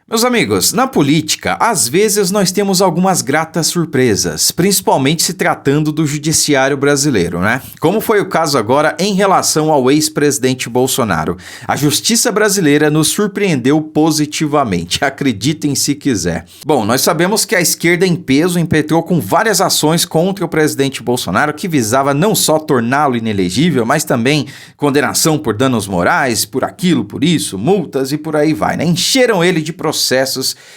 Meus amigos, na política, às vezes nós temos algumas gratas surpresas, principalmente se tratando do judiciário brasileiro, né? Como foi o caso agora em relação ao ex-presidente Bolsonaro. A justiça brasileira nos surpreendeu positivamente, acreditem se quiser. Bom, nós sabemos que a esquerda em peso impetrou com várias ações contra o presidente Bolsonaro que visava não só torná-lo inelegível, mas também condenação por danos morais, por aquilo, por isso, multas e por aí vai, né? Encheram ele de processos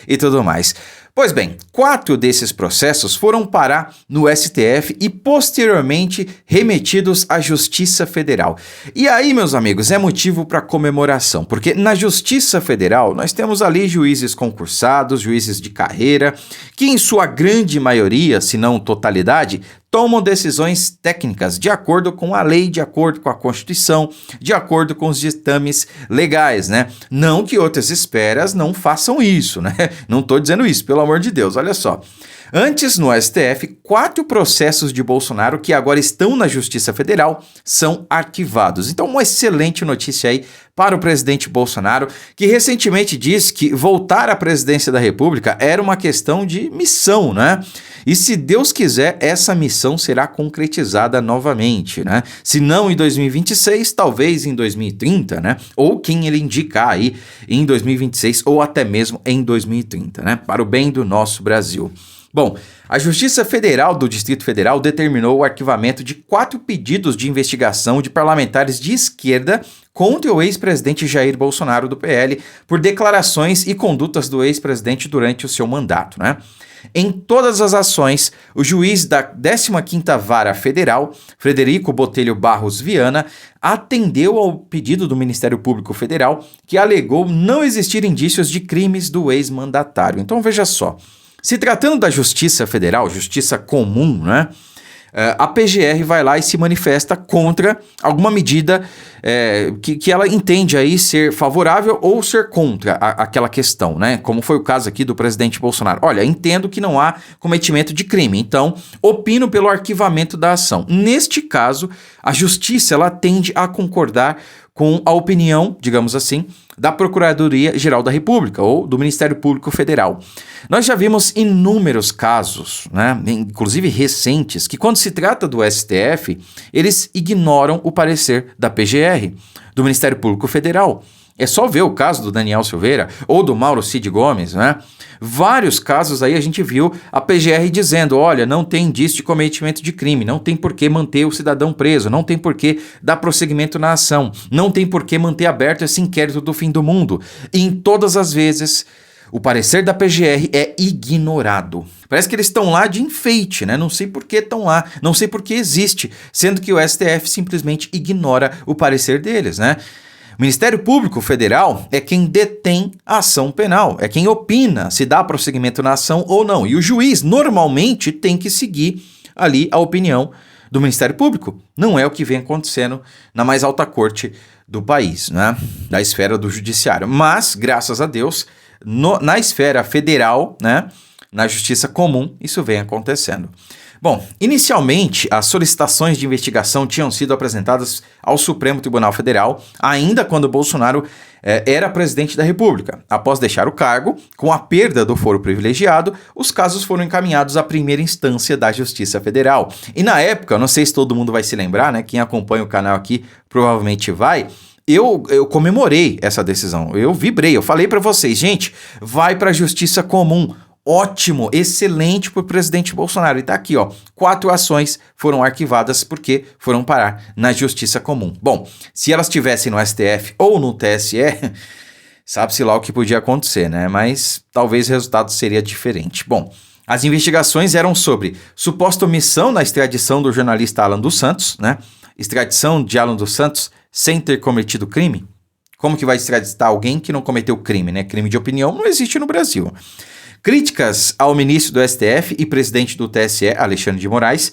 e tudo mais. Pois bem, 4 desses processos foram parar no STF e posteriormente remetidos à Justiça Federal. E aí, meus amigos, é motivo para comemoração, porque na Justiça Federal nós temos ali juízes concursados, juízes de carreira, que em sua grande maioria, se não totalidade, tomam decisões técnicas de acordo com a lei, de acordo com a Constituição, de acordo com os ditames legais, né? Não que outras esferas não façam isso, né? Não estou dizendo isso, pelo amor de Deus, olha só. Antes, no STF, 4 processos de Bolsonaro que agora estão na Justiça Federal são arquivados. Então, uma excelente notícia aí para o presidente Bolsonaro, que recentemente disse que voltar à presidência da República era uma questão de missão, né? E se Deus quiser, essa missão será concretizada novamente, né? Se não em 2026, talvez em 2030, né? Ou quem ele indicar aí em 2026 ou até mesmo em 2030, né? Para o bem do nosso Brasil. Bom, a Justiça Federal do Distrito Federal determinou o arquivamento de 4 pedidos de investigação de parlamentares de esquerda contra o ex-presidente Jair Bolsonaro do PL por declarações e condutas do ex-presidente durante o seu mandato, né? Em todas as ações, o juiz da 15ª Vara Federal, Frederico Botelho Barros Viana, atendeu ao pedido do Ministério Público Federal, que alegou não existir indícios de crimes do ex-mandatário. Então veja só, se tratando da Justiça Federal, Justiça Comum, né? A PGR vai lá e se manifesta contra alguma medida que ela entende aí ser favorável ou ser contra aquela questão, né? Como foi o caso aqui do presidente Bolsonaro. Olha, entendo que não há cometimento de crime, então opino pelo arquivamento da ação. Neste caso, a justiça ela tende a concordar com a opinião, digamos assim, da Procuradoria-Geral da República ou do Ministério Público Federal. Nós já vimos inúmeros casos, né, inclusive recentes, que quando se trata do STF, eles ignoram o parecer da PGR, do Ministério Público Federal. É só ver o caso do Daniel Silveira ou do Mauro Cid Gomes, né? Vários casos aí a gente viu a PGR dizendo, olha, não tem indício de cometimento de crime, não tem por que manter o cidadão preso, não tem por que dar prosseguimento na ação, não tem por que manter aberto esse inquérito do fim do mundo. E em todas as vezes, o parecer da PGR é ignorado. Parece que eles estão lá de enfeite, né? Não sei por que estão lá, não sei por que existe, sendo que o STF simplesmente ignora o parecer deles, né? O Ministério Público Federal é quem detém a ação penal, é quem opina se dá prosseguimento na ação ou não. E o juiz normalmente tem que seguir ali a opinião do Ministério Público. Não é o que vem acontecendo na mais alta corte do país, né? Da esfera do judiciário. Mas, graças a Deus, na esfera federal, né? Na justiça comum, isso vem acontecendo. Bom, inicialmente, as solicitações de investigação tinham sido apresentadas ao Supremo Tribunal Federal, ainda quando Bolsonaro era presidente da República. Após deixar o cargo, com a perda do foro privilegiado, os casos foram encaminhados à primeira instância da Justiça Federal. E na época, não sei se todo mundo vai se lembrar, né? Quem acompanha o canal aqui provavelmente vai. Eu comemorei essa decisão, eu vibrei, eu falei para vocês, gente, vai para a Justiça Comum. Ótimo, excelente para o presidente Bolsonaro. E tá aqui, ó, 4 ações foram arquivadas porque foram parar na Justiça Comum. Bom, se elas estivessem no STF ou no TSE, sabe-se lá o que podia acontecer, né? Mas talvez o resultado seria diferente. Bom, as investigações eram sobre suposta omissão na extradição do jornalista Alan dos Santos, né? Extradição de Alan dos Santos sem ter cometido crime. Como que vai extraditar alguém que não cometeu crime, né? Crime de opinião não existe no Brasil. Críticas ao ministro do STF e presidente do TSE, Alexandre de Moraes,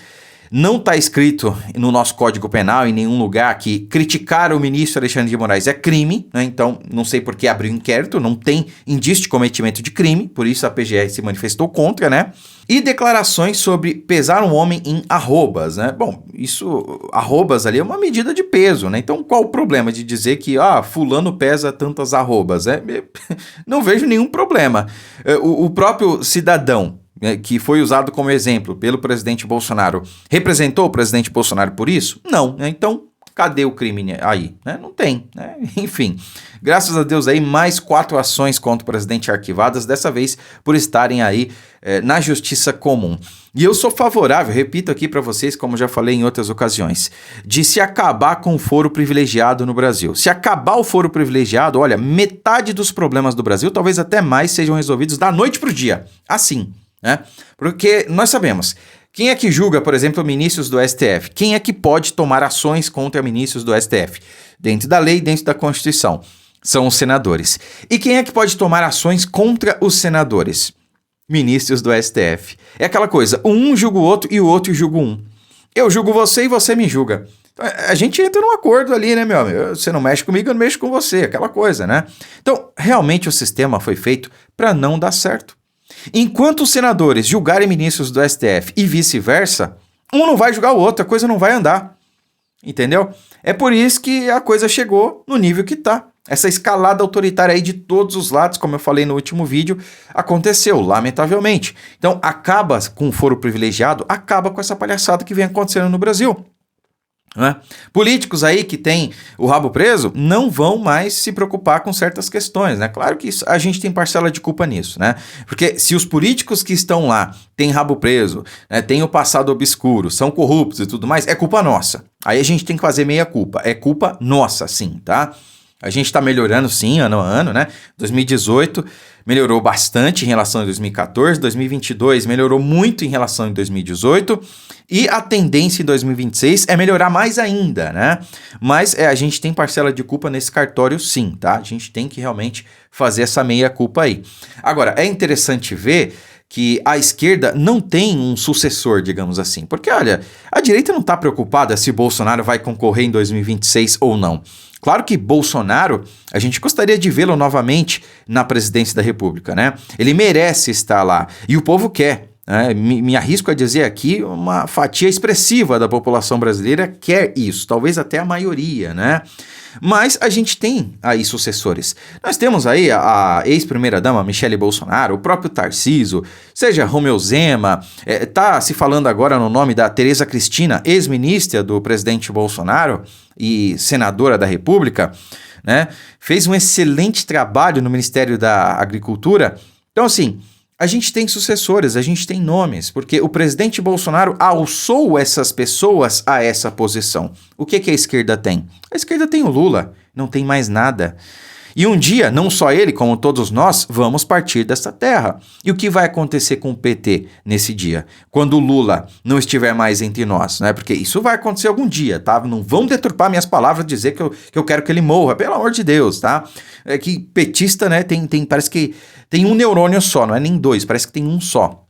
Não está escrito no nosso Código Penal, em nenhum lugar, que criticar o ministro Alexandre de Moraes é crime, né? Então, não sei por que abriu inquérito, não tem indício de cometimento de crime, por isso a PGR se manifestou contra, né? E declarações sobre pesar um homem em arrobas, né? Bom, isso, arrobas ali é uma medida de peso, né? Então, qual o problema de dizer que, fulano pesa tantas arrobas? Não vejo nenhum problema. O próprio cidadão, que foi usado como exemplo pelo presidente Bolsonaro, representou o presidente Bolsonaro por isso? Não, né? Então, cadê o crime aí? Né? Não tem, né? Enfim, graças a Deus aí, mais 4 ações contra o presidente arquivadas, dessa vez por estarem aí na justiça comum. E eu sou favorável, repito aqui para vocês, como já falei em outras ocasiões, de se acabar com o foro privilegiado no Brasil. Se acabar o foro privilegiado, olha, metade dos problemas do Brasil, talvez até mais, sejam resolvidos da noite pro dia. Assim, né? Porque nós sabemos, quem é que julga, por exemplo, ministros do STF? Quem é que pode tomar ações contra ministros do STF? Dentro da lei, dentro da Constituição. São os senadores. E quem é que pode tomar ações contra os senadores? Ministros do STF. É aquela coisa, um julga o outro e o outro julga um. Eu julgo você e você me julga. Então, a gente entra num acordo ali, né, meu amigo? Você não mexe comigo, eu não mexo com você. Aquela coisa, né? Então, realmente o sistema foi feito para não dar certo. Enquanto os senadores julgarem ministros do STF e vice-versa, um não vai julgar o outro, a coisa não vai andar. Entendeu? É por isso que a coisa chegou no nível que tá. Essa escalada autoritária aí de todos os lados, como eu falei no último vídeo, aconteceu, lamentavelmente. Então, acaba com o foro privilegiado, acaba com essa palhaçada que vem acontecendo no Brasil. Né? Políticos aí que têm o rabo preso não vão mais se preocupar com certas questões, né? Claro que a gente tem parcela de culpa nisso, né? Porque se os políticos que estão lá têm rabo preso, né, têm o passado obscuro, são corruptos e tudo mais, é culpa nossa. Aí a gente tem que fazer meia culpa. É culpa nossa, sim, tá? A gente está melhorando sim, ano a ano, né? 2018 melhorou bastante em relação a 2014, 2022 melhorou muito em relação a 2018 e a tendência em 2026 é melhorar mais ainda, né? Mas a gente tem parcela de culpa nesse cartório sim, tá? A gente tem que realmente fazer essa meia culpa aí. Agora, é interessante ver que a esquerda não tem um sucessor, digamos assim. Porque, olha, a direita não está preocupada se Bolsonaro vai concorrer em 2026 ou não. Claro que Bolsonaro, a gente gostaria de vê-lo novamente na presidência da República, né? Ele merece estar lá e o povo quer. Me arrisco a dizer aqui, uma fatia expressiva da população brasileira quer isso, talvez até a maioria, né? Mas a gente tem aí sucessores. Nós temos aí a ex-primeira-dama Michele Bolsonaro, o próprio Tarcísio, seja Romeu Zema, tá se falando agora no nome da Tereza Cristina, ex-ministra do presidente Bolsonaro e senadora da República, né? Fez um excelente trabalho no Ministério da Agricultura. Então, assim, a gente tem sucessores, a gente tem nomes, porque o presidente Bolsonaro alçou essas pessoas a essa posição. O que a esquerda tem? A esquerda tem o Lula, não tem mais nada. E um dia, não só ele, como todos nós, vamos partir dessa terra. E o que vai acontecer com o PT nesse dia? Quando o Lula não estiver mais entre nós, né? Porque isso vai acontecer algum dia, tá? Não vão deturpar minhas palavras, dizer que eu quero que ele morra, pelo amor de Deus, tá? É que petista, né, parece que tem um neurônio só, não é nem dois, parece que tem um só.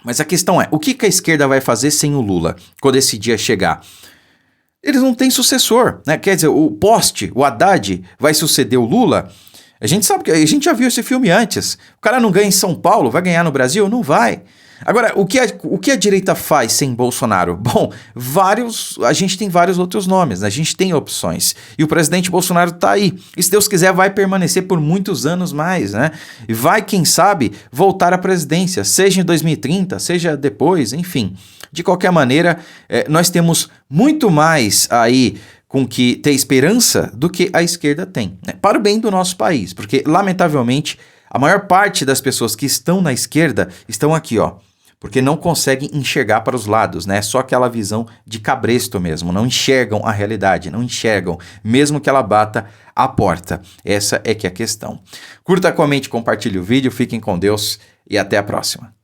Mas a questão é, o que a esquerda vai fazer sem o Lula, quando esse dia chegar? Eles não têm sucessor, né? Quer dizer, o poste, o Haddad, vai suceder o Lula. A gente sabe que a gente já viu esse filme antes. O cara não ganha em São Paulo, vai ganhar no Brasil? Não vai. Agora, o que a direita faz sem Bolsonaro? Bom, a gente tem vários outros nomes, né? A gente tem opções. E o presidente Bolsonaro tá aí. E se Deus quiser, vai permanecer por muitos anos mais, né? E vai, quem sabe, voltar à presidência, seja em 2030, seja depois, enfim. De qualquer maneira, nós temos muito mais aí com que ter esperança do que a esquerda tem, né? Para o bem do nosso país, porque, lamentavelmente, a maior parte das pessoas que estão na esquerda estão aqui, ó, porque não conseguem enxergar para os lados, né? Só aquela visão de cabresto mesmo, não enxergam a realidade, não enxergam, mesmo que ela bata a porta. Essa é que é a questão. Curta, comente, compartilhe o vídeo, fiquem com Deus e até a próxima.